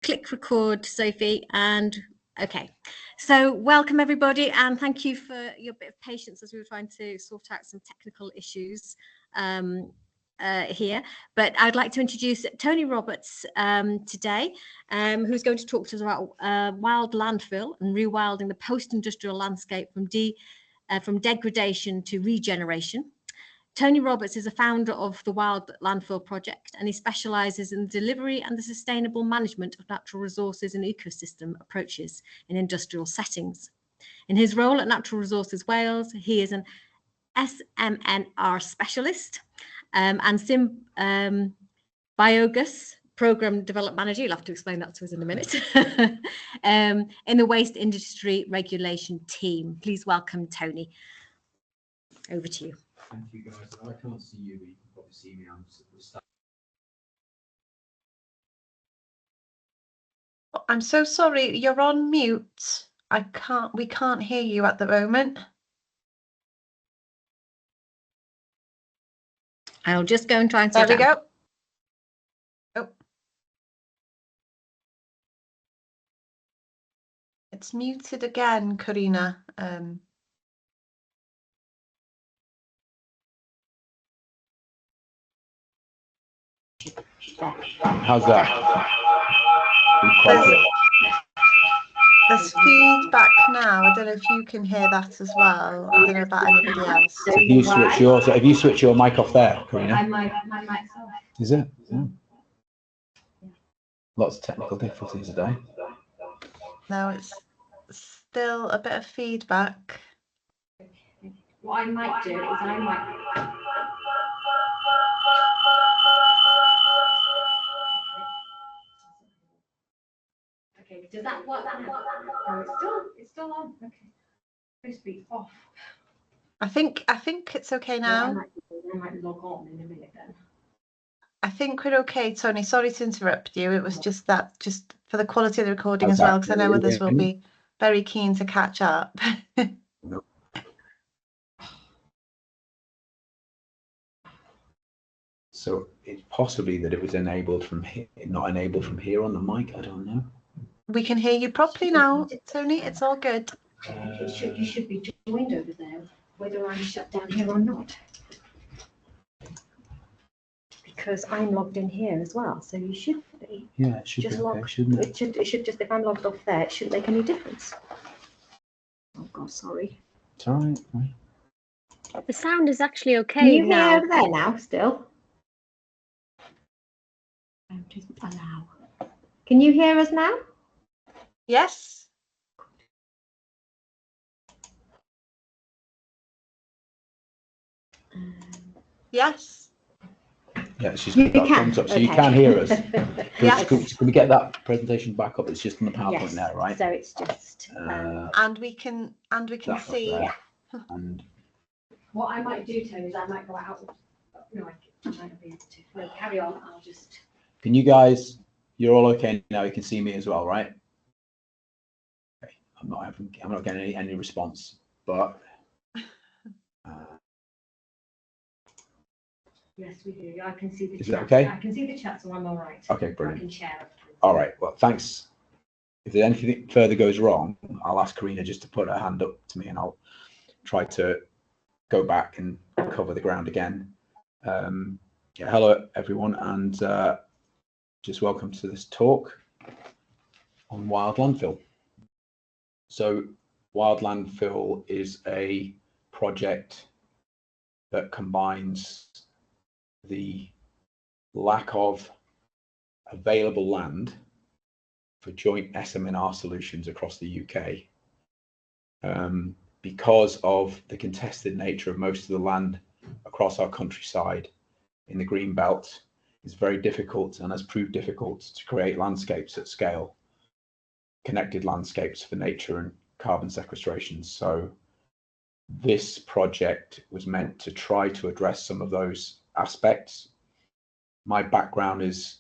click record, Sophie, and okay. So welcome everybody, and thank you for your bit of patience as we were trying to sort out some technical issues here. But I'd like to introduce Tony Roberts today, who's going to talk to us about wild landfill and rewilding the post-industrial landscape from degradation to regeneration. Tony Roberts is a founder of the Wild Landfill Project, and he specialises in the delivery and the sustainable management of natural resources and ecosystem approaches in industrial settings. In his role at Natural Resources Wales, he is an SMNR specialist and Biogas Programme Development Manager. You'll have to explain that to us in a minute. In the Waste Industry Regulation team. Please welcome Tony. Over to you. Thank you, guys. I can't see you, but you can probably see me. I'm so sorry, you're on mute. We can't hear you at the moment. I'll just go and try and There we go. Oh. It's muted again, Karina. How's that? There's feedback now. I don't know if you can hear that as well. I don't know about anybody else. Have you switched your mic off there, Karina? My mic's off. Is it? Yeah. Lots of technical difficulties today. No, it's still a bit of feedback. What I might do is I might. Okay, does that work now? No, it's still on. Okay, supposed to be off. I think it's okay now. I might log on in a minute then. I think we're okay, Tony. Sorry to interrupt you. It was just for the quality of the recording as well, because I know others will be very keen to catch up. No. So it's possibly that it was enabled from here, not enabled from here on the mic. I don't know. We can hear you properly now, Tony. It's all good. You should be joined over there, whether I'm shut down here or not. Because I'm logged in here as well, so you should be. Yeah, it should just be okay, shouldn't it? It should just, if I'm logged off there, it shouldn't make any difference. Oh God, sorry. It's all right. The sound is actually okay. Can you now. hear over there now still? Just allow. Can you hear us now? Yes. Yes. Yeah, she's got that thumbs up, so you can hear us. Yes. Can we get that presentation back up? It's just on the PowerPoint Yes. now, right? So it's just. And we can see. There. And What I might do, Tony, is I might go out. No, I might not be able to. No, carry on. I'll just. Can you guys? You're all okay now. You can see me as well, right? Okay. I'm not getting any response, but. Yes, we do. I can see the chat. Is that okay? I can see the chat, so I'm all right. Okay, brilliant. I can share it. All right. Well, thanks. If there's anything further goes wrong, I'll ask Karina just to put her hand up to me, and I'll try to go back and cover the ground again. Yeah, hello everyone, and just welcome to this talk on wild landfill. So, wild landfill is a project that combines the lack of available land for joint SMNR solutions across the UK. Because of the contested nature of most of the land across our countryside in the green belt, it's very difficult and has proved difficult to create landscapes at scale, connected landscapes for nature and carbon sequestration. So this project was meant to try to address some of those aspects. My background is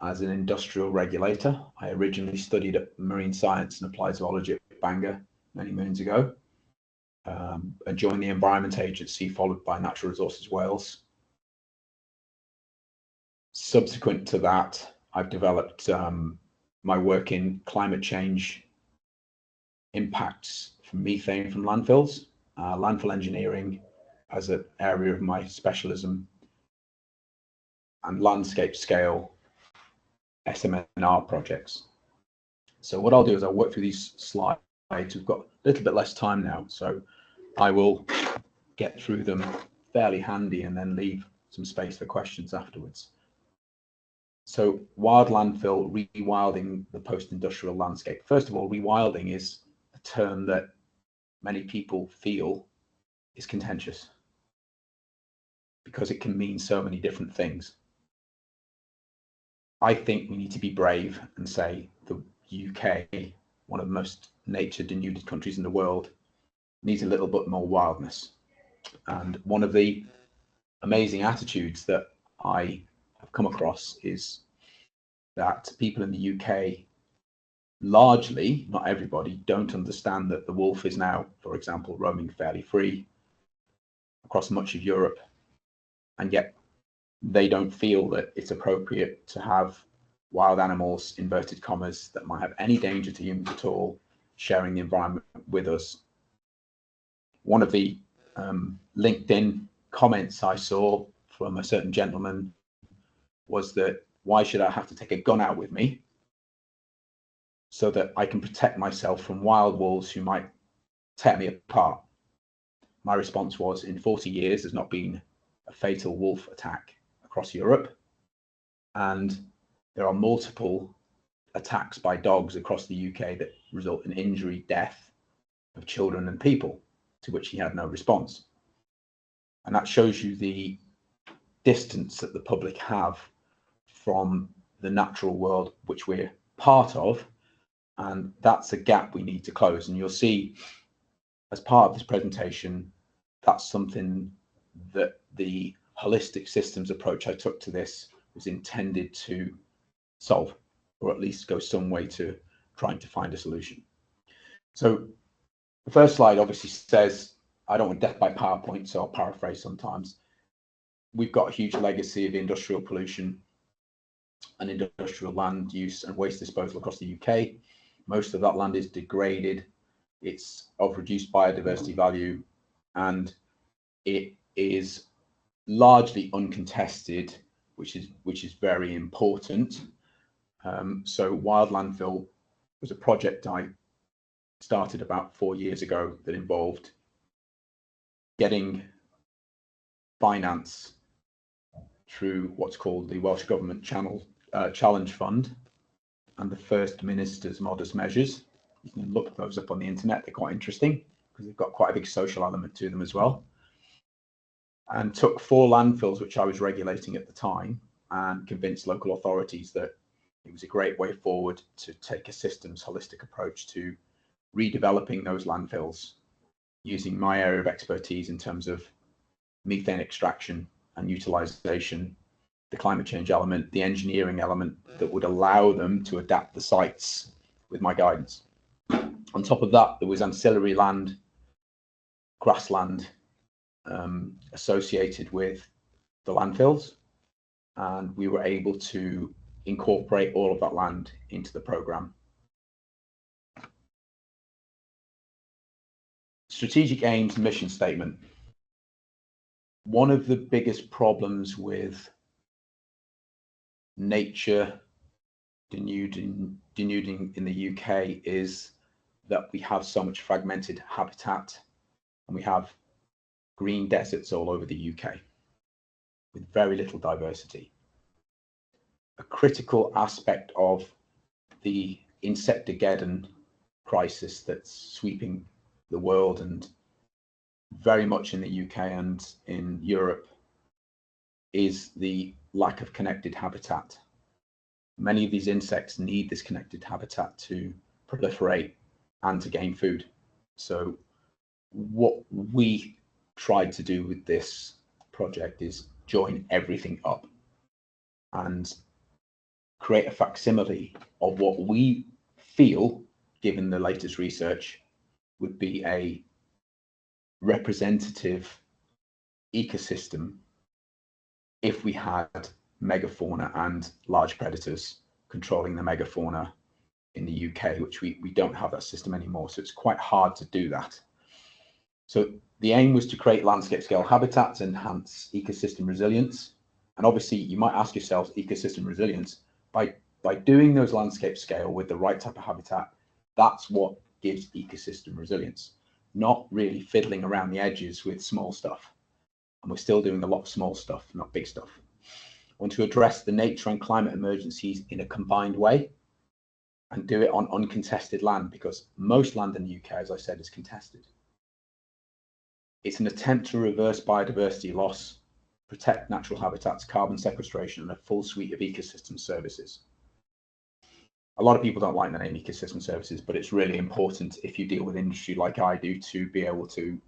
as an industrial regulator. I originally studied at marine science and applied zoology at Bangor many moons ago. I joined the Environment Agency, followed by Natural Resources Wales. Subsequent to that, I've developed my work in climate change impacts from methane from landfills, landfill engineering as an area of my specialism, and landscape scale SMNR projects. So what I'll do is I'll work through these slides. We've got a little bit less time now, so I will get through them fairly handy and then leave some space for questions afterwards. So wild landfill, rewilding the post-industrial landscape. First of all, rewilding is a term that many people feel is contentious because it can mean so many different things. I think we need to be brave and say the UK, one of the most nature denuded countries in the world, needs a little bit more wildness. And one of the amazing attitudes that I have come across is that people in the UK, largely, not everybody, don't understand that the wolf is now, for example, roaming fairly free across much of Europe, and yet they don't feel that it's appropriate to have wild animals, inverted commas, that might have any danger to humans at all, sharing the environment with us. One of the LinkedIn comments I saw from a certain gentleman was that, why should I have to take a gun out with me so that I can protect myself from wild wolves who might tear me apart? My response was, in 40 years, there's not been a fatal wolf attack across Europe, and there are multiple attacks by dogs across the UK that result in injury, death of children and people, to which he had no response. And that shows you the distance that the public have from the natural world which we're part of, and that's a gap we need to close. And you'll see as part of this presentation, that's something that the holistic systems approach I took to this was intended to solve, or at least go some way to trying to find a solution. So the first slide obviously says, I don't want death by PowerPoint, so I'll paraphrase sometimes. We've got a huge legacy of industrial pollution and industrial land use and waste disposal across the UK. Most of that land is degraded, it's of reduced biodiversity value, and it is largely uncontested, which is very important. So wild landfill was a project I started about 4 years ago that involved getting finance through what's called the Welsh Government Challenge Fund and the First Minister's Modest Measures. You can look those up on the internet, they're quite interesting because they've got quite a big social element to them as well. And took 4 landfills, which I was regulating at the time, and convinced local authorities that it was a great way forward to take a systems holistic approach to redeveloping those landfills using my area of expertise in terms of methane extraction and utilization, the climate change element, the engineering element that would allow them to adapt the sites with my guidance. On top of that, there was ancillary land, grassland associated with the landfills, and we were able to incorporate all of that land into the program. Strategic aims, mission statement. One of the biggest problems with nature denuding in the UK is that we have so much fragmented habitat, and we have green deserts all over the UK with very little diversity. A critical aspect of the Insectageddon crisis that's sweeping the world, and very much in the UK and in Europe, is the lack of connected habitat. Many of these insects need this connected habitat to proliferate and to gain food. So what we tried to do with this project is join everything up and create a facsimile of what we feel, given the latest research, would be a representative ecosystem if we had megafauna and large predators controlling the megafauna in the UK, which we don't have that system anymore. So it's quite hard to do that. So the aim was to create landscape scale habitats, enhance ecosystem resilience. And obviously you might ask yourselves, ecosystem resilience, by doing those landscape scale with the right type of habitat, that's what gives ecosystem resilience, not really fiddling around the edges with small stuff. And we're still doing a lot of small stuff, not big stuff. I want to address the nature and climate emergencies in a combined way and do it on uncontested land, because most land in the UK, as I said, is contested. It's an attempt to reverse biodiversity loss, protect natural habitats, carbon sequestration, and a full suite of ecosystem services. A lot of people don't like the name ecosystem services, but it's really important if you deal with industry like I do to be able to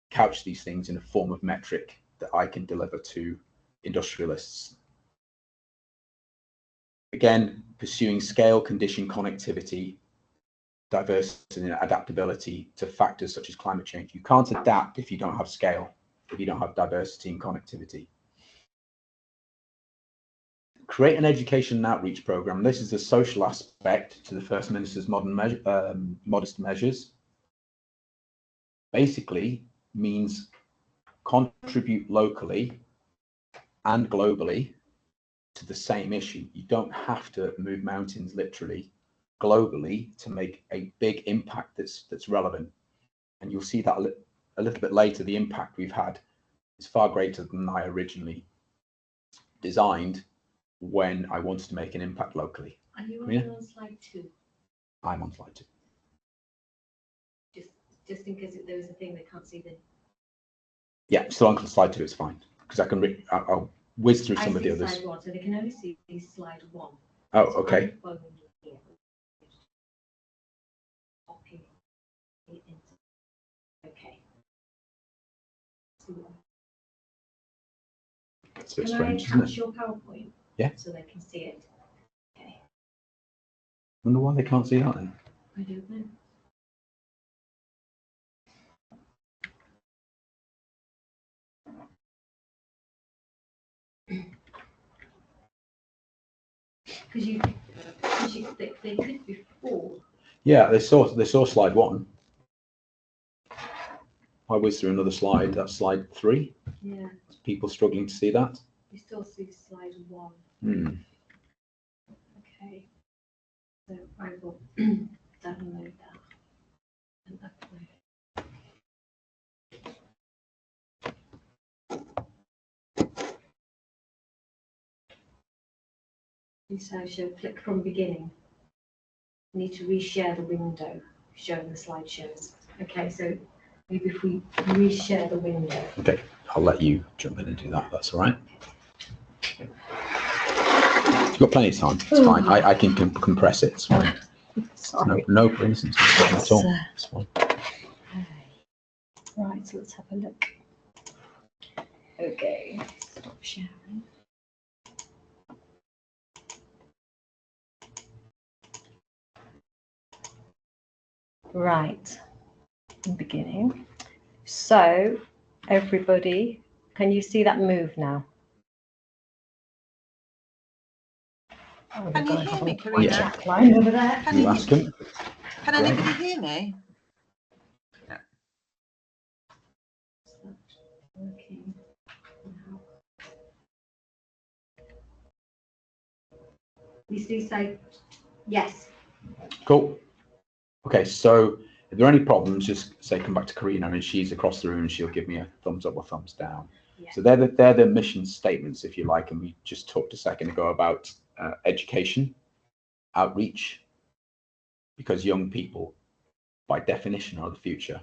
couch these things in a form of metric that I can deliver to industrialists. Again, pursuing scale, condition, connectivity, diversity and adaptability to factors such as climate change. You can't adapt if you don't have scale, if you don't have diversity and connectivity. Create an education and outreach program. This is the social aspect to the First Minister's modest measures. Basically means contribute locally and globally to the same issue. You don't have to move mountains literally globally to make a big impact that's relevant. And you'll see that a little bit later. The impact we've had is far greater than I originally designed when I wanted to make an impact locally. Are you on slide 2? I'm on slide 2. Just in case there was a thing they can't see the. Yeah, still on slide 2, it's fine, because I can I'll whiz through some of the others. Slide 1, so they can only see slide 1. Oh, okay. Okay. It's a bit Can strange, I isn't attach it? your PowerPoint? Yeah. So they can see it. Okay. Wonder why they can't see that then. I don't know. Because they could be 4. Yeah, they saw slide 1. I whiz through another slide. That's slide 3. Yeah. People struggling to see that. You still see slide 1. Okay. So I will download that and upload it. So she'll click from beginning. You need to reshare the window showing the slideshows. Okay, so maybe if we reshare the window. Okay, I'll let you jump in and do that. That's all right. You've got plenty of time. It's fine. I can compress it. It's fine. Sorry. No instance at all. It's fine. Right, so let's have a look. Okay, stop sharing. Right, in beginning. So, everybody, can you see that move now? Oh, Can you hear me, Karina? Yeah. Line over there. You ask him. Can anybody hear me? Is that working now? You see, say yes. Cool. Okay, so if there are any problems, just say come back to Karina, and she's across the room and she'll give me a thumbs up or thumbs down. Yeah. So they're the mission statements, if you like, and we just talked a second ago about education, outreach, because young people, by definition, are the future.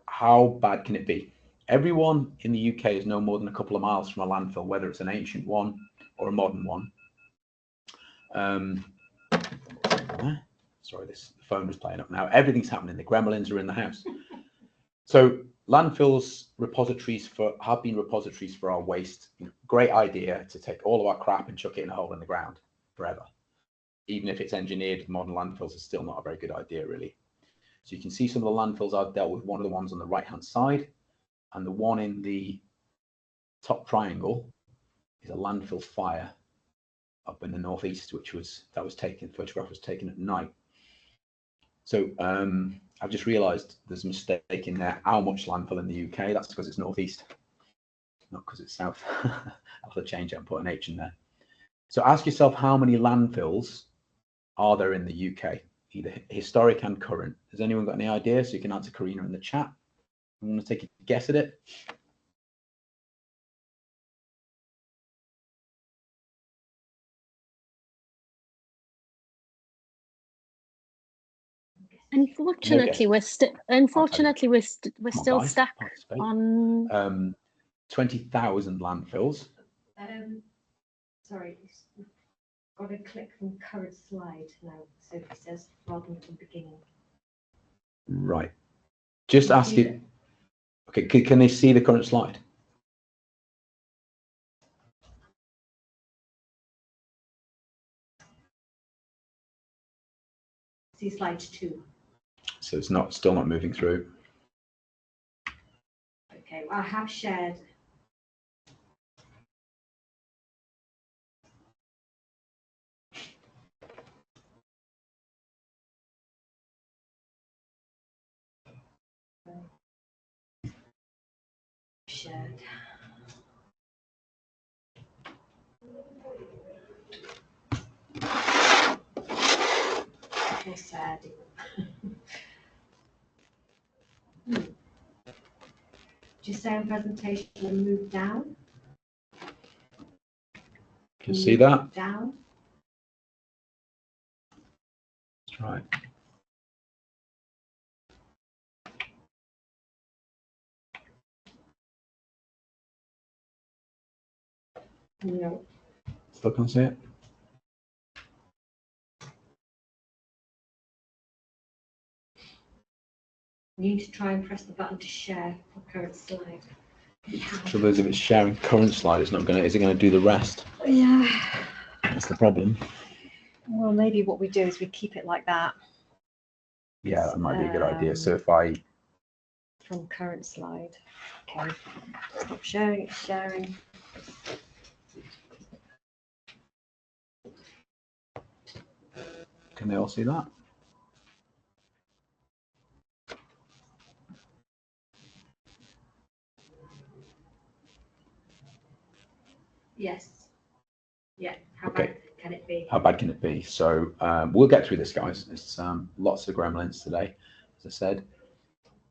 How bad can it be? Everyone in the UK is no more than a couple of miles from a landfill, whether it's an ancient one or a modern one. Sorry, the phone is playing up now. Everything's happening. The gremlins are in the house. So landfills have been repositories for our waste. Great idea to take all of our crap and chuck it in a hole in the ground forever. Even if it's engineered, modern landfills is still not a very good idea, really. So you can see some of the landfills I've dealt with. One of the ones on the right-hand side, and the one in the top triangle is a landfill fire up in the northeast, photograph was taken at night. So I've just realised there's a mistake in there. How much landfill in the UK? That's because it's northeast, not because it's south. I'll have to change it and put an H in there. So ask yourself, how many landfills are there in the UK, either historic and current? Has anyone got any idea? So you can answer Karina in the chat. I'm going to take a guess at it. Unfortunately, we're still stuck on 20,000 landfills. Sorry, got to click from current slide now. Sophie says rather than from beginning. Right. Just ask you. Okay, can they see the current slide? See slide 2. So it's still not moving through. Okay, well, I have shared. Shared. So sad. Just say on presentation and move down. Can you see that? Down. That's right. No. Still can't see it. You need to try and press the button to share for current slide. Trouble is, if it's sharing current slide, it's not going to. Is it going to do the rest? Yeah. That's the problem. Well, maybe what we do is we keep it like that. Yeah, that might be a good idea. So if I from current slide. Okay. Stop sharing. It's sharing. Can they all see that? Yes. Yeah. How Okay. bad can it be? How bad can it be? So we'll get through this, guys. It's lots of gremlins today, as I said.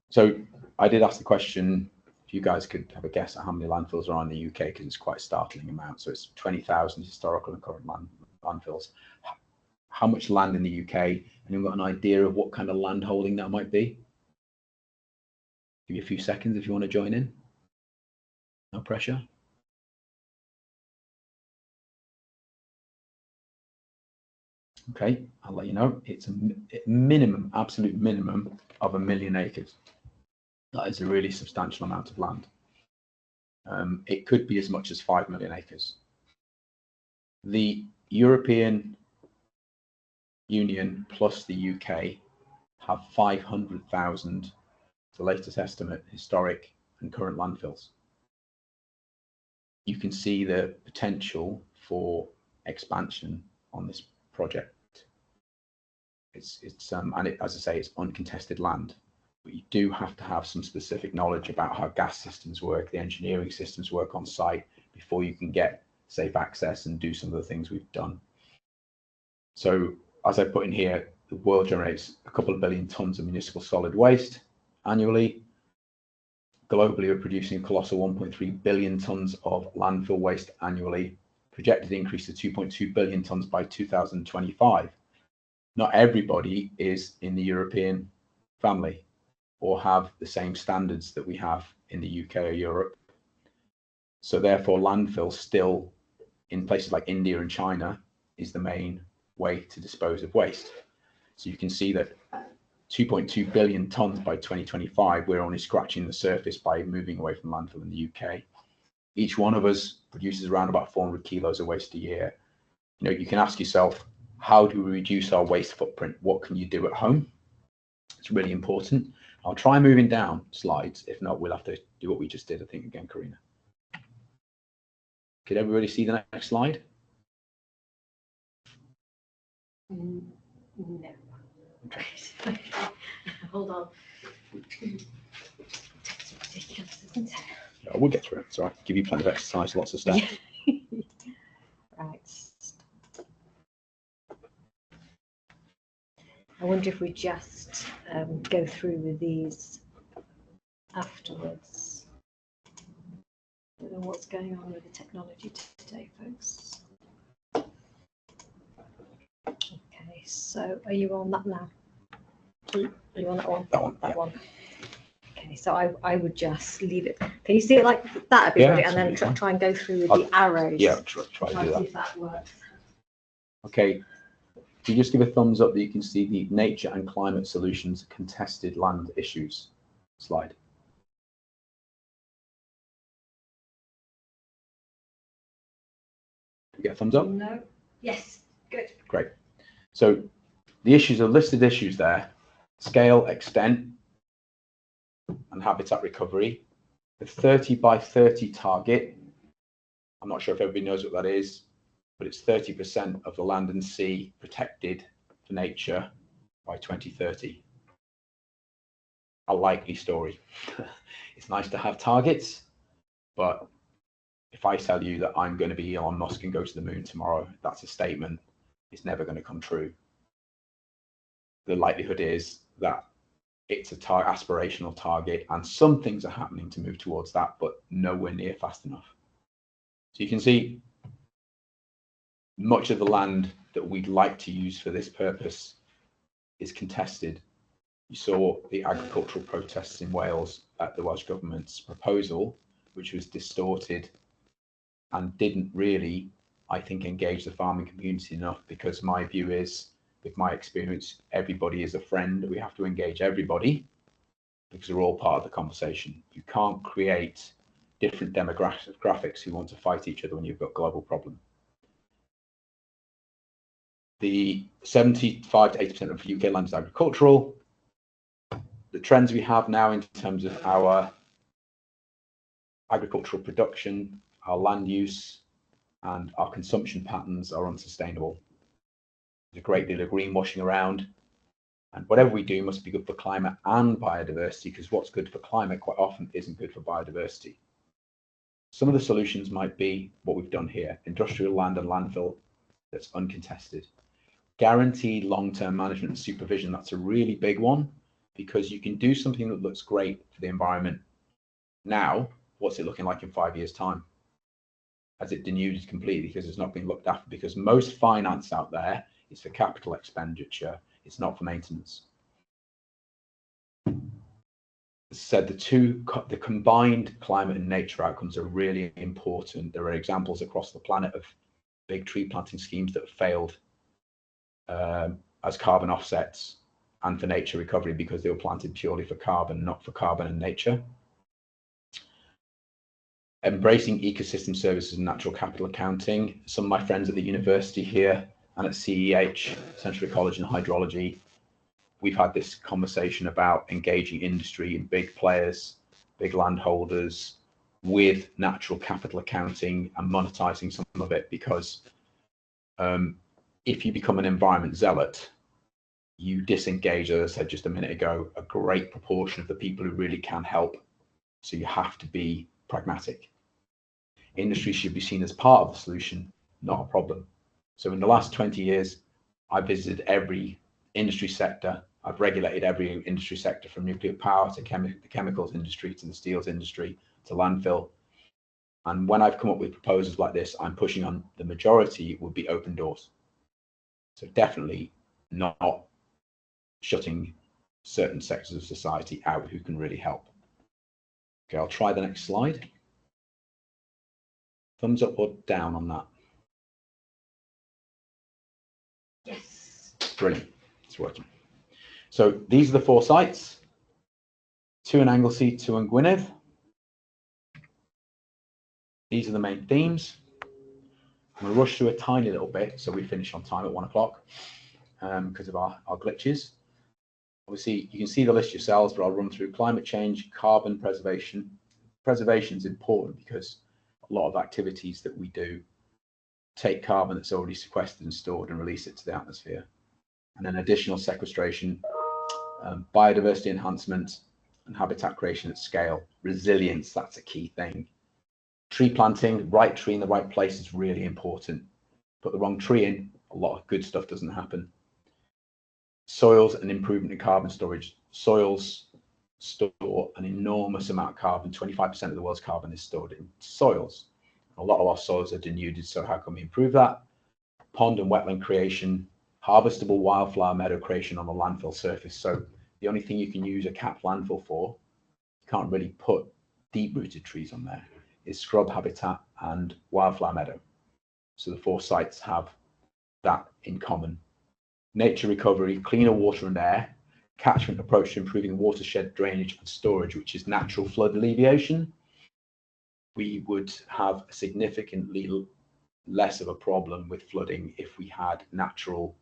So I did ask the question if you guys could have a guess at how many landfills are in the UK, because it's quite a startling amount. So it's 20,000 historical and current landfills. How much land in the UK? And you've got an idea of what kind of land holding that might be? Give you a few seconds if you want to join in. No pressure. Okay, I'll let you know. It's a minimum, absolute minimum of 1 million acres. That is a really substantial amount of land. It could be as much as 5 million acres. The European Union plus the UK have 500,000, the latest estimate, historic and current landfills. You can see the potential for expansion on this project. As I say, it's uncontested land, but you do have to have some specific knowledge about how gas systems work, the engineering systems work on site, before you can get safe access and do some of the things we've done. So as I put in here, the world generates a couple of billion tons of municipal solid waste annually. Globally, we're producing a colossal 1.3 billion tons of landfill waste annually, projected increase to 2.2 billion tons by 2025. Not everybody is in the European family or have the same standards that we have in the UK or Europe. So therefore, landfill still in places like India and China is the main way to dispose of waste. So you can see that 2.2 billion tons by 2025, we're only scratching the surface by moving away from landfill in the UK. Each one of us produces around about 400 kilos of waste a year. You know, you can ask yourself, how do we reduce our waste footprint? What can you do at home? It's really important. I'll try moving down slides. If not, we'll have to do what we just did, I think, again, Karina. Could everybody see the next slide? No. Okay. Hold on. It's ridiculous, isn't it? Yeah, we'll get through it. So I can give you plenty of exercise, lots of steps. Right. I wonder if we just go through with these afterwards. I don't know what's going on with the technology today, folks. Okay, so are you on that now? Are you on that one? That one. That Yeah. one. Okay, so I would just leave it. Can you see it like that, everybody? Yeah, and then try and go through with the arrows. Yeah, try to do see that. if that works. Okay. Can you just give a thumbs up that you can see the nature and climate solutions contested land issues slide? You get a thumbs up? No. Yes. Good. Great. So the issues are listed issues there: scale, extent, and habitat recovery. The 30 by 30 target. I'm not sure if everybody knows what that is, but it's 30% of the land and sea protected for nature by 2030. A likely story. It's nice to have targets, but if I tell you that I'm going to be Elon Musk and go to the moon tomorrow, that's a statement. It's never going to come true. The likelihood is that it's a aspirational target, and some things are happening to move towards that, but nowhere near fast enough. So you can see much of the land that we'd like to use for this purpose is contested. You saw the agricultural protests in Wales at the Welsh Government's proposal, which was distorted and didn't really, I think, engage the farming community enough, because my view is, with my experience, everybody is a friend. We have to engage everybody because we're all part of the conversation. You can't create different demographics who want to fight each other when you've got a global problem. The 75 to 80% of UK land is agricultural. The trends we have now in terms of our agricultural production, our land use, and our consumption patterns are unsustainable. There's a great deal of greenwashing around, and whatever we do must be good for climate and biodiversity, because what's good for climate quite often isn't good for biodiversity. Some of the solutions might be what we've done here: industrial land and landfill that's uncontested. Guaranteed long-term management and supervision, that's a really big one, because you can do something that looks great for the environment now. What's it looking like in 5 years' time? Has it denuded completely because it's not being looked after? Because most finance out there is for capital expenditure, it's not for maintenance. As I said, the combined climate and nature outcomes are really important. There are examples across the planet of big tree planting schemes that have failed as carbon offsets and for nature recovery, because they were planted purely for carbon, not for carbon and nature. Embracing ecosystem services and natural capital accounting. Some of my friends at the university here and at CEH, Central Ecology and Hydrology, we've had this conversation about engaging industry and big players, big landholders, with natural capital accounting and monetizing some of it, because if you become an environment zealot, you disengage, as I said just a minute ago, a great proportion of the people who really can help. So you have to be pragmatic. Industry should be seen as part of the solution, not a problem. So in the last 20 years, I visited every industry sector. I've regulated every industry sector, from nuclear power to the chemicals industry, to the steels industry, to landfill. And when I've come up with proposals like this, I'm pushing on the majority would be open doors. So definitely not shutting certain sectors of society out who can really help. Okay, I'll try the next slide. Thumbs up or down on that? Yes. Brilliant, it's working. So these are the 4 sites: 2 in Anglesey, 2 in Gwynedd. These are the main themes. I'm going to rush through a tiny little bit so we finish on time at 1 o'clock because of our glitches. Obviously, you can see the list yourselves, but I'll run through climate change, carbon preservation. Preservation is important because a lot of activities that we do take carbon that's already sequestered and stored and release it to the atmosphere. and then additional sequestration, biodiversity enhancement, and habitat creation at scale. Resilience, that's a key thing. Tree planting, right tree in the right place is really important. Put the wrong tree in, a lot of good stuff doesn't happen. Soils and improvement in carbon storage. Soils store an enormous amount of carbon. 25% of the world's carbon is stored in soils. A lot of our soils are denuded, so how can we improve that? Pond and wetland creation, harvestable wildflower meadow creation on the landfill surface. So the only thing you can use a capped landfill for, you can't really put deep-rooted trees on there, is scrub habitat and wildflower meadow. So the 4 sites have that in common. Nature recovery, cleaner water and air, catchment approach to improving watershed drainage and storage, which is natural flood alleviation. We would have significantly less of a problem with flooding if we had natural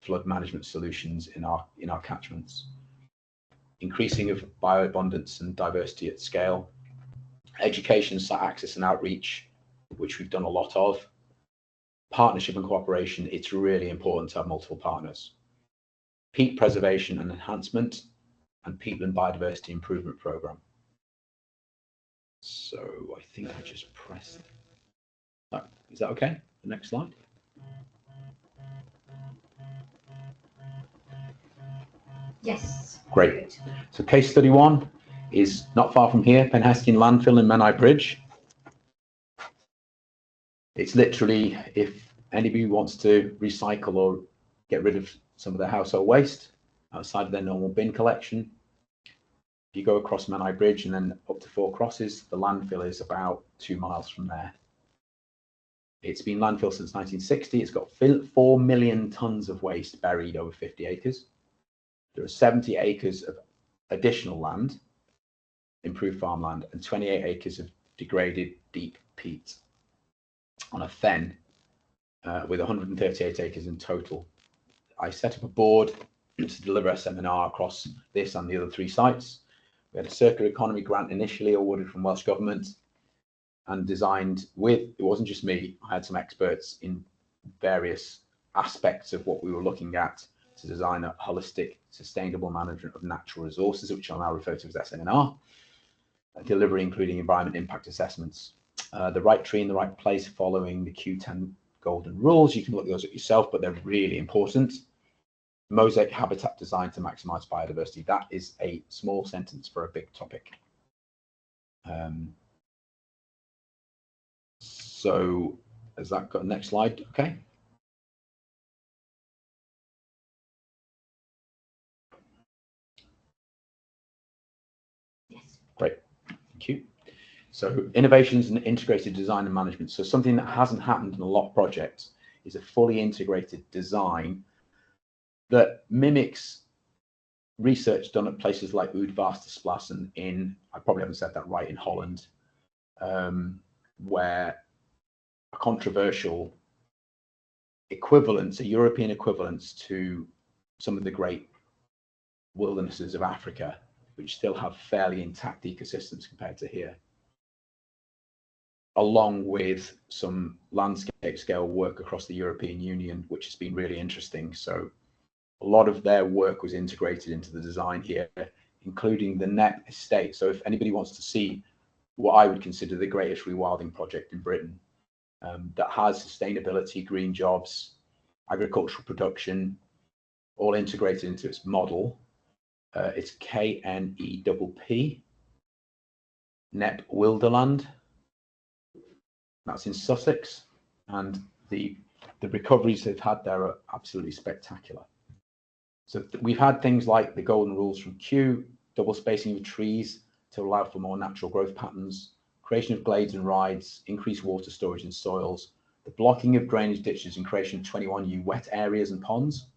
flood management solutions in our catchments. Increasing of bioabundance and diversity at scale. Education, site access and outreach, which we've done a lot of. Partnership and cooperation, it's really important to have multiple partners. Peat preservation and enhancement, and peatland biodiversity improvement program. So I think I just pressed that. Is that okay? The next slide. Yes. Great. So case study 1 is not far from here, Penhestian Landfill in Menai Bridge. It's literally, if anybody wants to recycle or get rid of some of their household waste outside of their normal bin collection, if you go across Menai Bridge and then up to 4 Crosses, the landfill is about 2 miles from there. It's been landfill since 1960. It's got 4 million tons of waste buried over 50 acres. There are 70 acres of additional land, improved farmland, and 28 acres of degraded deep peat on a fen with 138 acres in total. I set up a board to deliver a seminar across this and the other 3 sites. We had a circular economy grant initially awarded from Welsh Government and designed with, it wasn't just me, I had some experts in various aspects of what we were looking at to design a holistic, sustainable management of natural resources, which I'll now refer to as SNR, delivery including environment impact assessments. The right tree in the right place following the Q10 golden rules. You can look those at yourself, but they're really important. Mosaic habitat design to maximize biodiversity. That is a small sentence for a big topic. So has that got next slide? Okay. Yes. Great. Thank you. So innovations in integrated design and management. So something that hasn't happened in a lot of projects is a fully integrated design that mimics research done at places like Uitwatersplassen in, I probably haven't said that right, in Holland, where a controversial equivalence, a European equivalence to some of the great wildernesses of Africa, which still have fairly intact ecosystems compared to here, along with some landscape scale work across the European Union, which has been really interesting. So a lot of their work was integrated into the design here, including the net estate. So if anybody wants to see what I would consider the greatest rewilding project in Britain, that has sustainability, green jobs, agricultural production, all integrated into its model, it's KNEPP, Nep Wilderland. That's in Sussex, and the recoveries they've had there are absolutely spectacular. So we've had things like the golden rules from Kew, double spacing of trees to allow for more natural growth patterns, creation of glades and rides, increased water storage in soils, the blocking of drainage ditches and creation of 21 new wet areas and ponds.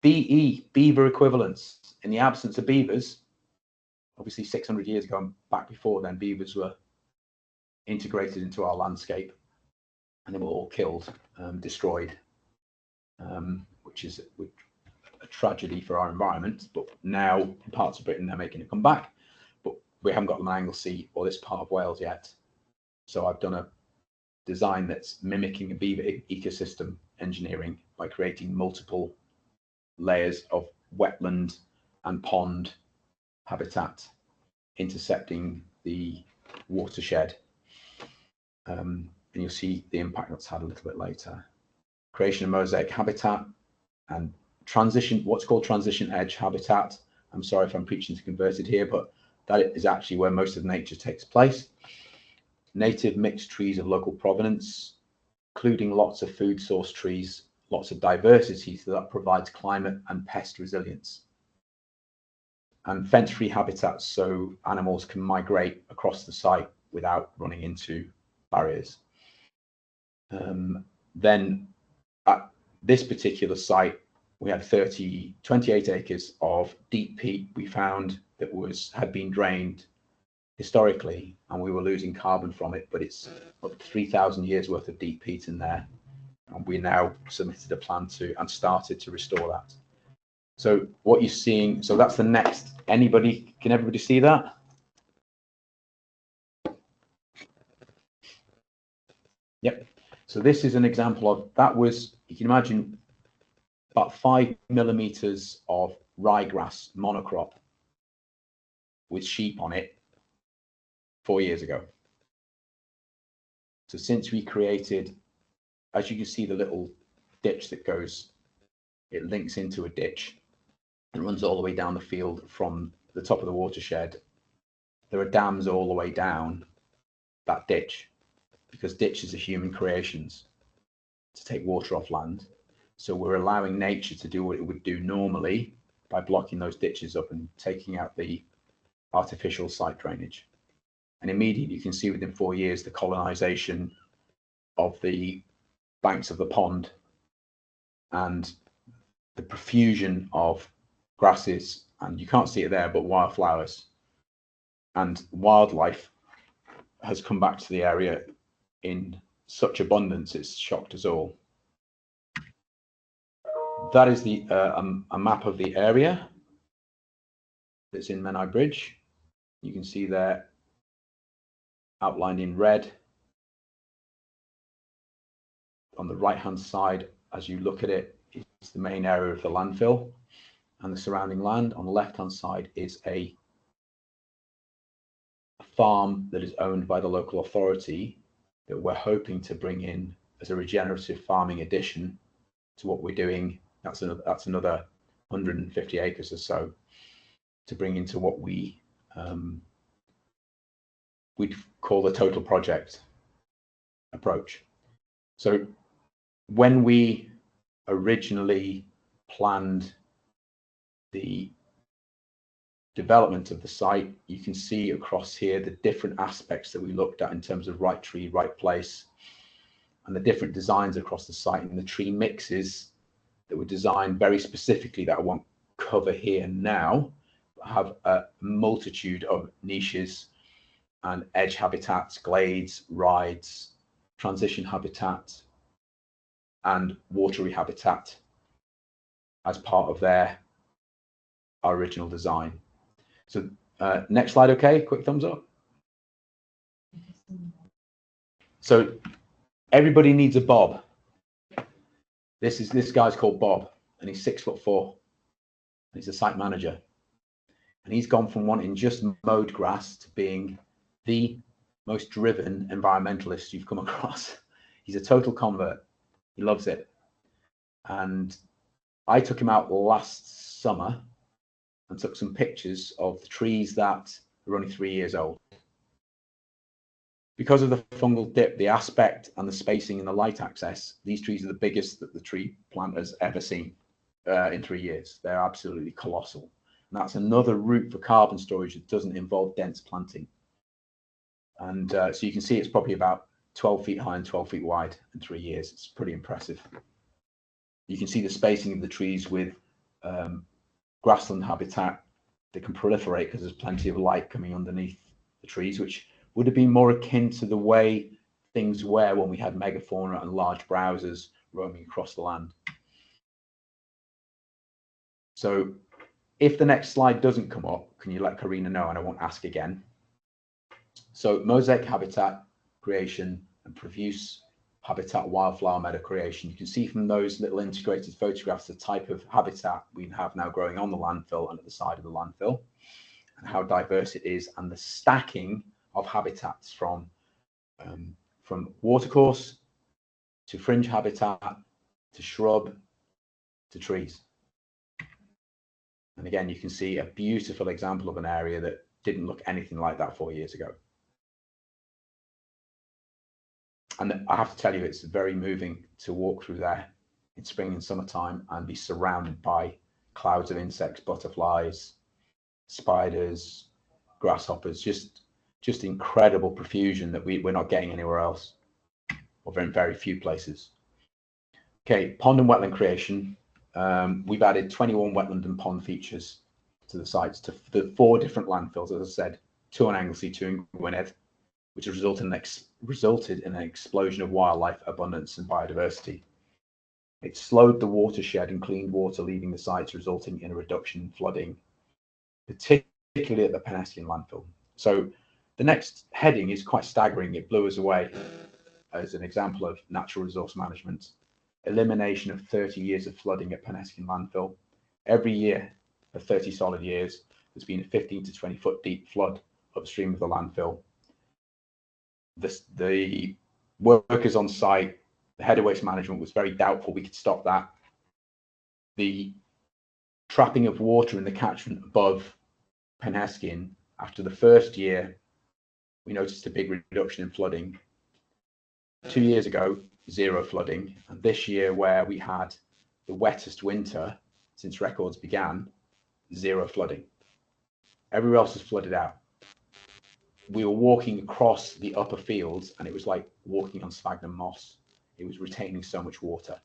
BE, beaver equivalents. In the absence of beavers, obviously 600 years ago and back before then, beavers were integrated into our landscape and they were all killed, destroyed, which is a tragedy for our environment. But now in parts of Britain they're making it come back, but we haven't got the Anglesey or this part of Wales yet. So I've done a design that's mimicking a beaver ecosystem engineering by creating multiple layers of wetland and pond habitat intercepting the watershed. And you'll see the impact that's had a little bit later. Creation of mosaic habitat and transition, what's called transition edge habitat. I'm sorry if I'm preaching to converted here, but that is actually where most of nature takes place. Native mixed trees of local provenance, including lots of food source trees, lots of diversity, so that provides climate and pest resilience. And fence-free habitats, so animals can migrate across the site without running into barriers. Then at this particular site, we had 28 acres of deep peat we found that had been drained historically, and we were losing carbon from it, but it's up to 3,000 years worth of deep peat in there. And we now submitted a plan to and started to restore that. So what you're seeing, so that's the next, can everybody see that? Yep. So this is an example of, that was, you can imagine, about 5 millimeters of ryegrass monocrop with sheep on it 4 years ago. So since we created, as you can see, the little ditch that goes, it links into a ditch and runs all the way down the field from the top of the watershed. There are dams all the way down that ditch, because ditches are human creations to take water off land. So we're allowing nature to do what it would do normally by blocking those ditches up and taking out the artificial site drainage. And immediately you can see within 4 years the colonization of the banks of the pond and the profusion of grasses, and you can't see it there, but wildflowers and wildlife has come back to the area in such abundance it's shocked us all. That is the a map of the area that's in Menai Bridge. You can see there outlined in red. On the right hand side, as you look at it, is the main area of the landfill and the surrounding land. On the left hand side is a farm that is owned by the local authority that we're hoping to bring in as a regenerative farming addition to what we're doing. That's another 150 acres or so to bring into what we'd call the total project approach. So when we originally planned the development of the site, you can see across here the different aspects that we looked at in terms of right tree, right place, and the different designs across the site and the tree mixes that were designed very specifically that I won't cover here now, have a multitude of niches and edge habitats, glades, rides, transition habitat, and watery habitat as part of our original design. So next slide, okay, quick thumbs up. So everybody needs a Bob. This guy's called Bob, and he's 6'4". He's a site manager, and he's gone from wanting just mowed grass to being the most driven environmentalist you've come across. He's a total convert. He loves it. And I took him out last summer and took some pictures of the trees that are only 3 years old. Because of the fungal dip, the aspect and the spacing and the light access, these trees are the biggest that the tree plant has ever seen in 3 years. They're absolutely colossal. And that's another route for carbon storage that doesn't involve dense planting. And so you can see it's probably about 12 feet high and 12 feet wide in 3 years. It's pretty impressive. You can see the spacing of the trees with grassland habitat that can proliferate because there's plenty of light coming underneath the trees, which would have been more akin to the way things were when we had megafauna and large browsers roaming across the land. So if the next slide doesn't come up, can you let Karina know and I won't ask again? So mosaic habitat creation and profuse habitat wildflower meadow creation. You can see from those little integrated photographs the type of habitat we have now growing on the landfill and at the side of the landfill, and how diverse it is, and the stacking of habitats from watercourse to fringe habitat to shrub to trees. And again, you can see a beautiful example of an area that didn't look anything like that 4 years ago. And I have to tell you, it's very moving to walk through there in spring and summertime and be surrounded by clouds of insects, butterflies, spiders, grasshoppers, just incredible profusion that we're not getting anywhere else, or in very few places. Okay, pond and wetland creation. We've added 21 wetland and pond features to the sites, to the 4 different landfills, as I said, 2 on Anglesey, 2 in Gwynedd, which has resulted in an explosion of wildlife abundance and biodiversity. It slowed the watershed and cleaned water leaving the sites, resulting in a reduction in flooding, particularly at the Penneskin landfill. So the next heading is quite staggering. It blew us away as an example of natural resource management. Elimination of 30 years of flooding at Penneskin landfill. Every year for 30 solid years, there's been a 15 to 20 foot deep flood upstream of the landfill. The workers on site, the head of waste management was very doubtful we could stop that. The trapping of water in the catchment above Penneskin, after the first year, we noticed a big reduction in flooding. 2 years ago, 0 flooding. And this year, where we had the wettest winter since records began, 0 flooding. Everywhere else is flooded out. We were walking across the upper fields and it was like walking on sphagnum moss. It was retaining so much water.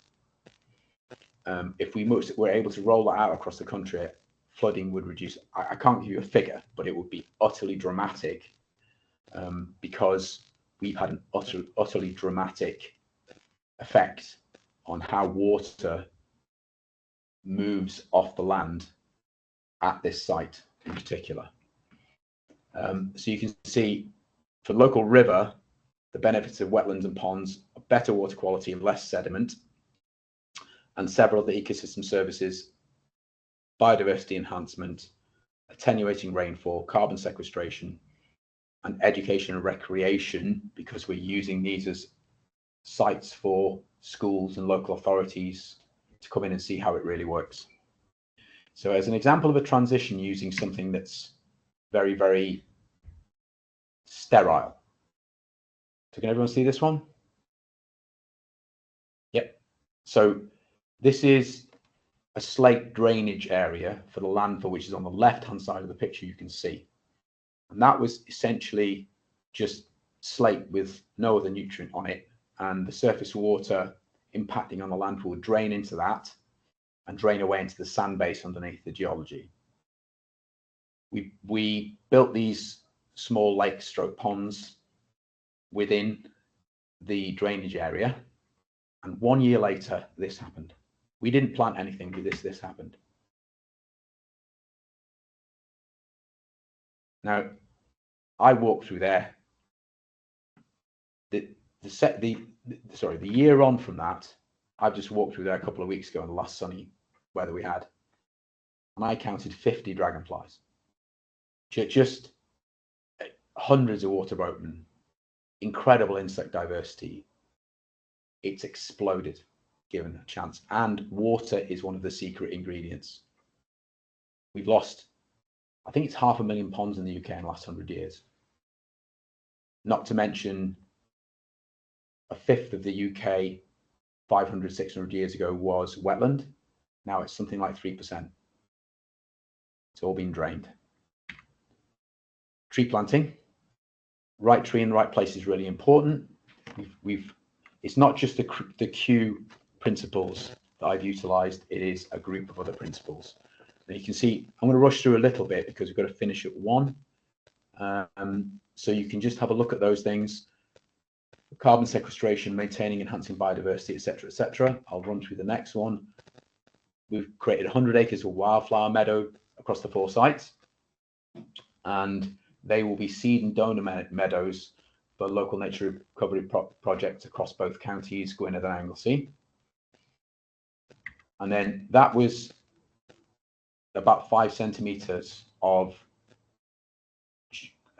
If we were able to roll that out across the country, flooding would reduce. I can't give you a figure, but it would be utterly dramatic, because we've had an utterly dramatic effect on how water moves off the land at this site in particular. So you can see for the local river, the benefits of wetlands and ponds, better water quality and less sediment, and several of the ecosystem services, biodiversity enhancement, attenuating rainfall, carbon sequestration, and education and recreation, because we're using these as sites for schools and local authorities to come in and see how it really works. So as an example of a transition using something that's very, very sterile. So can everyone see this one? Yep. So this is a slate drainage area for the landfill, which is on the left-hand side of the picture you can see. And that was essentially just slate with no other nutrient on it. And the surface water impacting on the landfill would drain into that and drain away into the sand base underneath the geology. We built these small lake stroke ponds within the drainage area, and 1 year later this happened. We didn't plant anything with this happened. Now I walked through there. The year on from that, I've just walked through there a couple of weeks ago in the last sunny weather we had, and I counted 50 dragonflies. Just hundreds of water boatmen, incredible insect diversity. It's exploded given a chance, and water is one of the secret ingredients. We've lost, I think it's 500,000 ponds in the UK in the last 100 years. Not to mention a fifth of the UK 500, 600 years ago was wetland. Now it's something like 3%. It's all been drained. Tree planting, right tree in the right place is really important. It's not just the Q principles that I've utilized, it is a group of other principles. And you can see, I'm going to rush through a little bit because we've got to finish at 1. So you can just have a look at those things. Carbon sequestration, maintaining, enhancing biodiversity, etc., etc. I'll run through the next one. We've created 100 acres of wildflower meadow across the 4 sites, and they will be seed and donor meadows for local nature recovery projects across both counties, Gwynedd and Anglesey. And then that was about 5 centimetres of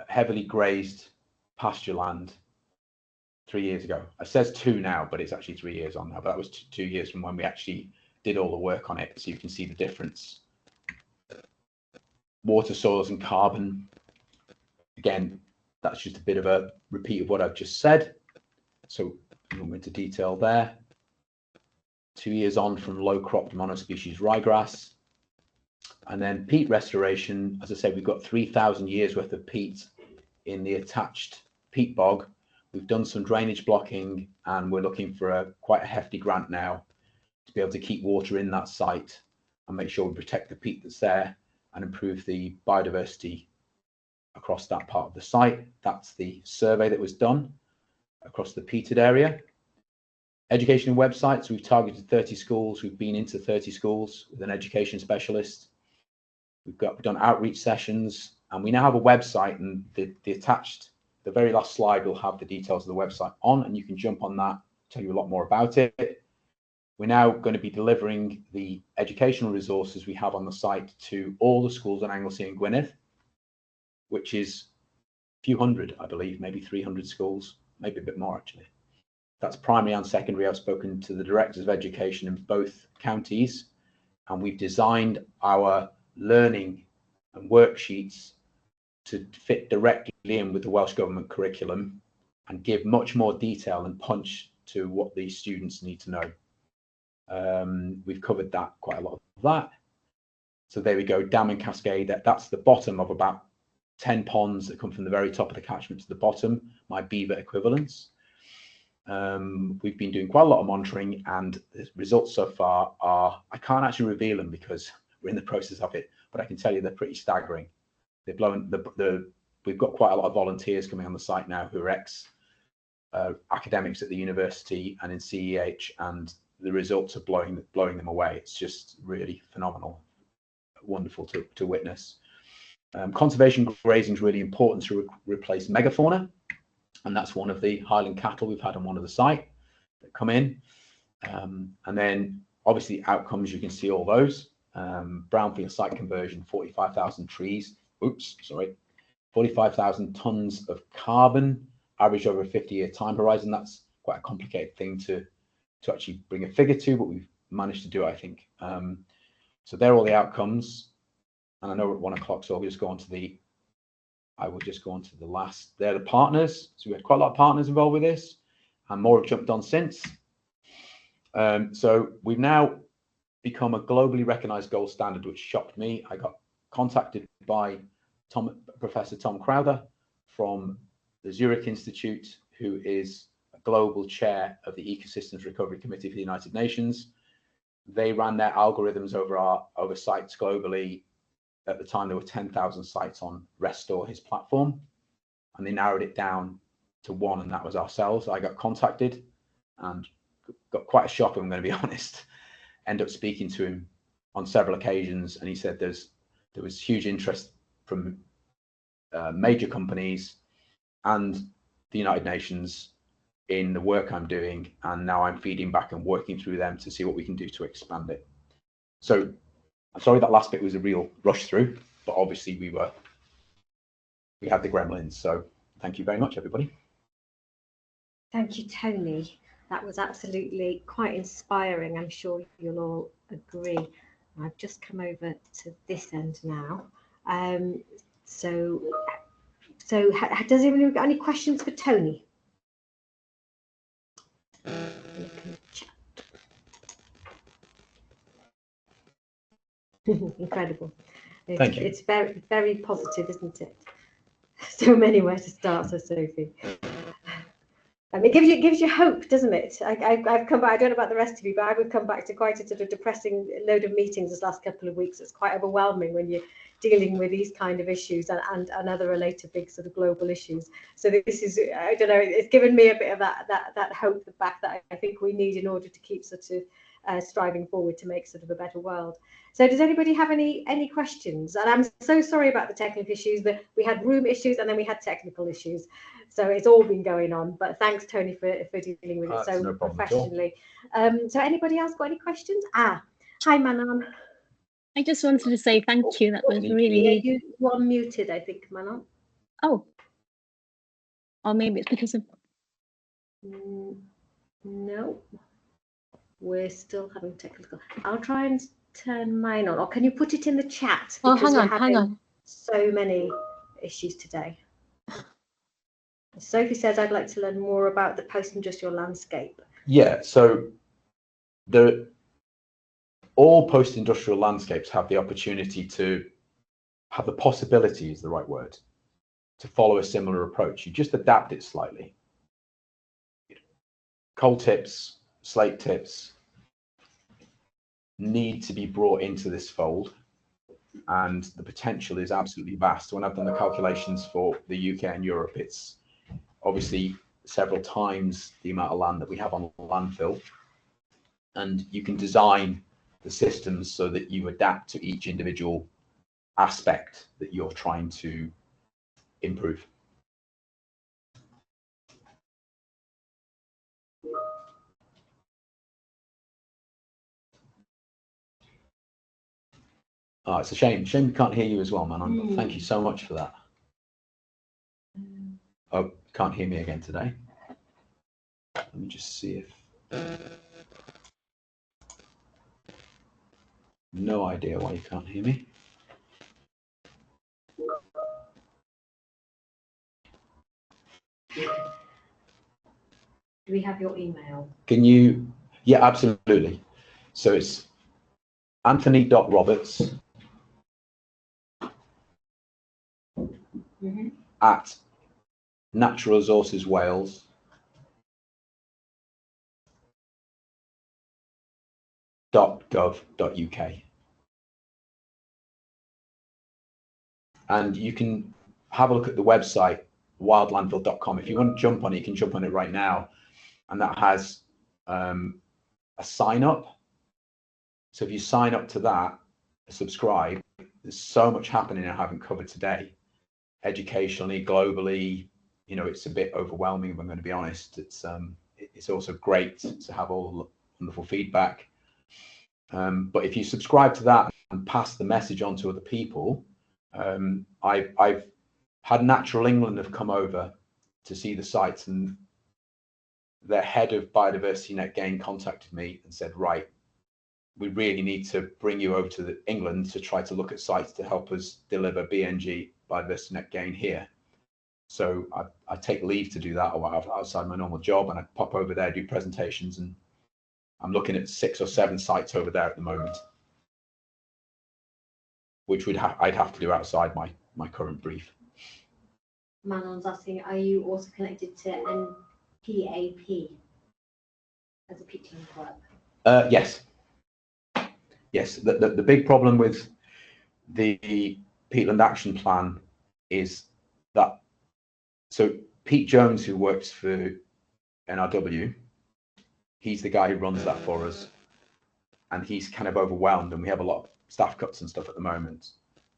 heavily grazed pasture land 3 years ago. It says 2 now, but it's actually 3 years on now. But that was 2 years from when we actually did all the work on it. So you can see the difference. Water, soils and carbon. Again, that's just a bit of a repeat of what I've just said. So I'm going into detail there. 2 years on from low cropped monospecies ryegrass. And then peat restoration. As I said, we've got 3,000 years worth of peat in the attached peat bog. We've done some drainage blocking and we're looking for quite a hefty grant now to be able to keep water in that site and make sure we protect the peat that's there and improve the biodiversity across that part of the site. That's the survey that was done across the peated area. Education websites, we've targeted 30 schools. We've been into 30 schools with an education specialist. We've done outreach sessions, and we now have a website, and the very last slide will have the details of the website on, and you can jump on that, tell you a lot more about it. We're now going to be delivering the educational resources we have on the site to all the schools in Anglesey and Gwynedd, which is a few hundred, I believe, maybe 300 schools, maybe a bit more actually. That's primary and secondary. I've spoken to the directors of education in both counties, and we've designed our learning and worksheets to fit directly in with the Welsh Government curriculum and give much more detail and punch to what these students need to know. We've covered that, quite a lot of that. So there we go, dam and cascade. That's the bottom of about 10 ponds that come from the very top of the catchment to the bottom, my beaver equivalents. We've been doing quite a lot of monitoring, and the results so far are, I can't actually reveal them because we're in the process of it, but I can tell you they're pretty staggering. They've blown we've got quite a lot of volunteers coming on the site now who are ex academics at the university and in CEH, and the results are blowing them away. It's just really phenomenal, wonderful to witness. Conservation grazing is really important to replace megafauna, and that's one of the Highland cattle we've had on one of the site that come in. And then obviously outcomes, you can see all those. Brownfield site conversion, 45,000 trees. 45,000 tons of carbon, average over a 50-year time horizon. That's quite a complicated thing to actually bring a figure to, but we've managed to do it, I think. So they're all the outcomes. And I know we're at 1 o'clock, so I'll just go on to the last. They're the partners. So we had quite a lot of partners involved with this, and more have jumped on since. So we've now become a globally recognized gold standard, which shocked me. I got contacted by Professor Tom Crowther from the Zurich Institute, who is a global chair of the Ecosystems Recovery Committee for the United Nations. They ran their algorithms over sites globally. At the time, there were 10,000 sites on Restore, his platform, and they narrowed it down to 1, and that was ourselves. I got contacted and got quite a shock, I'm going to be honest. Ended up speaking to him on several occasions, and he said there was huge interest from major companies and the United Nations in the work I'm doing, and now I'm feeding back and working through them to see what we can do to expand it. So I'm sorry that last bit was a real rush through, but obviously we had the gremlins. So thank you very much, everybody. Thank you, Tony. That was absolutely quite inspiring. I'm sure you'll all agree. I've just come over to this end now. So does anyone got any questions for Tony? Incredible. Thank you. It's very, very positive, isn't it? So many where to start, so Sophie. It gives you hope, doesn't it? I've come back. I don't know about the rest of you, but I would come back to quite a sort of depressing load of meetings this last couple of weeks. It's quite overwhelming when you're dealing with these kind of issues and other related big sort of global issues. So this is, I don't know, it's given me a bit of that hope back that I think we need in order to keep sort of striving forward to make sort of a better world. So does anybody have any questions? And I'm so sorry about the technical issues, but we had room issues and then we had technical issues. So it's all been going on, but thanks Tony for dealing with it so no professionally. So anybody else got any questions? Hi Manon. I just wanted to say thank you. That was really... You were muted, I think, Manon. Oh. Or maybe it's because of... No. We're still having technical. I'll try and turn mine on. Or can you put it in the chat? Oh, because hang on. So many issues today. Sophie says, I'd like to learn more about the post-industrial landscape. Yeah, so all post-industrial landscapes have the opportunity to have the possibility, is the right word, to follow a similar approach. You just adapt it slightly. Coal tips, slate tips need to be brought into this fold, and the potential is absolutely vast. When I've done the calculations for the UK and Europe, it's obviously several times the amount of land that we have on landfill, and you can design the systems so that you adapt to each individual aspect that you're trying to improve. Oh, it's a shame. Shame we can't hear you as well, man. Thank you so much for that. Oh, can't hear me again today. Let me just see if... No idea why you can't hear me. Do we have your email? Can you? Yeah, absolutely. So it's anthony.roberts at Natural Resources Wales .gov.uk, and you can have a look at the website wildlandfill.com. If you want to jump on it, you can jump on it right now, and that has a sign up. So if you sign up to that, subscribe, there's so much happening I haven't covered today, educationally, globally. You know, it's a bit overwhelming, if I'm going to be honest. It's also great to have all the wonderful feedback. But if you subscribe to that and pass the message on to other people, I've had Natural England have come over to see the sites, and their head of biodiversity net gain contacted me and said, right, we really need to bring you over to England to try to look at sites to help us deliver BNG, biodiversity net gain, here. So I take leave to do that outside my normal job, and I pop over there, do presentations, and I'm looking at 6 or 7 sites over there at the moment, which I'd have to do outside my current brief. Manon's asking, are you also connected to NPAP as a peatland network? Yes. Yes, the big problem with the Peatland Action Plan is that, so Pete Jones, who works for NRW, he's the guy who runs that for us, and he's kind of overwhelmed, and we have a lot of staff cuts and stuff at the moment.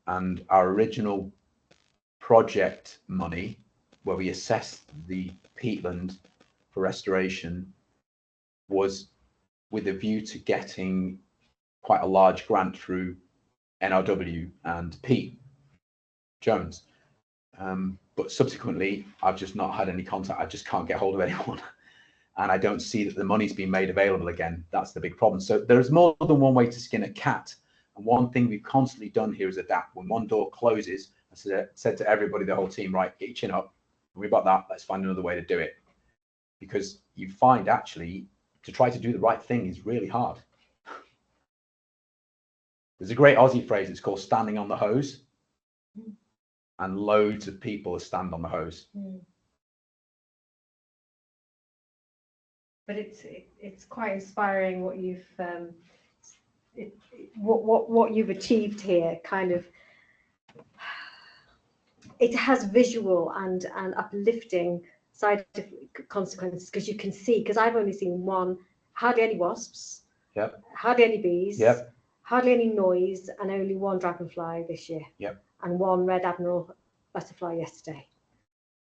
And our original project money, where we assessed the peatland for restoration, was with a view to getting quite a large grant through NRW and Pete Jones. But subsequently, I've just not had any contact. I just can't get hold of anyone. And I don't see that the money's been made available again. That's the big problem. So there's more than one way to skin a cat. And one thing we've constantly done here is adapt. When one door closes, I said to everybody, the whole team, right, get your chin up. We've got that. Let's find another way to do it. Because you find actually to try to do the right thing is really hard. There's a great Aussie phrase. It's called standing on the hose. And loads of people stand on the hose. But it's quite inspiring what you've what you've achieved here. Kind of, it has visual and uplifting side consequences, because you can see. Because I've only seen one, hardly any wasps. Yep. Hardly any bees. Yep. Hardly any noise, and only one dragonfly this year. Yep. And one red admiral butterfly yesterday.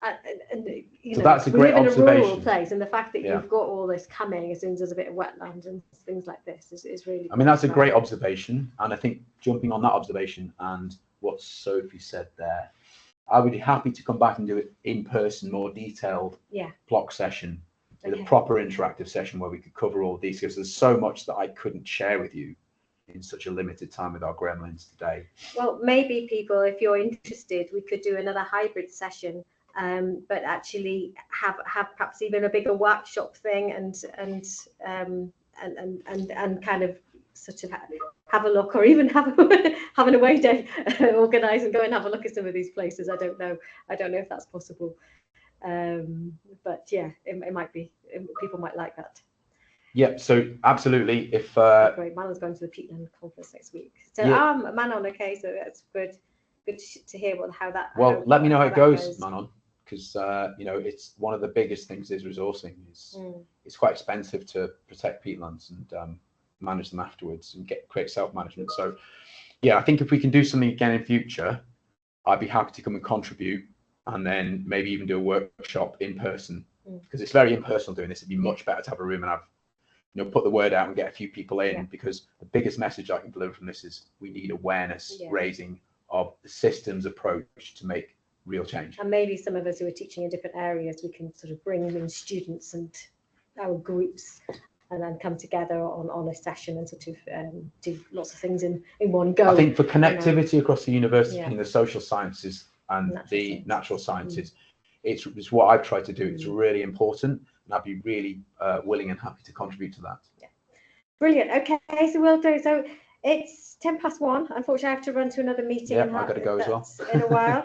And you So know, that's a we great live in a rural observation. place, and the fact that Yeah. you've got all this coming as soon as there's a bit of wetland and things like this is really. I mean, that's a great observation, and I think jumping on that observation and what Sophie said there, I would be happy to come back and do it in person, more detailed block session, with a proper interactive session where we could cover all these, because there's so much that I couldn't share with you in such a limited time with our gremlins today. Well, maybe people, if you're interested, we could do another hybrid session, but actually have perhaps even a bigger workshop thing, and kind of sort of have a look, or even have an away day organised and go and have a look at some of these places. I don't know if that's possible, but yeah, it might be. People might like that. Yep. So absolutely, if great. Manon's going to the Peatland conference next week. So Manon, okay, so that's good to hear how that. Well, let me know how it goes, Manon, because you know, it's one of the biggest things is resourcing. It's quite expensive to protect peatlands and manage them afterwards and create self-management. So yeah, I think if we can do something again in future, I'd be happy to come and contribute, and then maybe even do a workshop in person, because it's very impersonal doing this. It'd be much better to have a room and have, you know, put the word out and get a few people in, because the biggest message I can deliver from this is we need awareness raising of the systems approach to make real change. And maybe some of us who are teaching in different areas, we can sort of bring in students and our groups, and then come together on a session and sort of do lots of things in one go. I think for connectivity across the university between the social sciences and the natural sciences, it's what I've tried to do. It's really important, and I'd be really willing and happy to contribute to that. Yeah. Brilliant. Okay, so we'll do. So it's 1:10. Unfortunately, I have to run to another meeting. Yeah, I've got to go as well. In a while.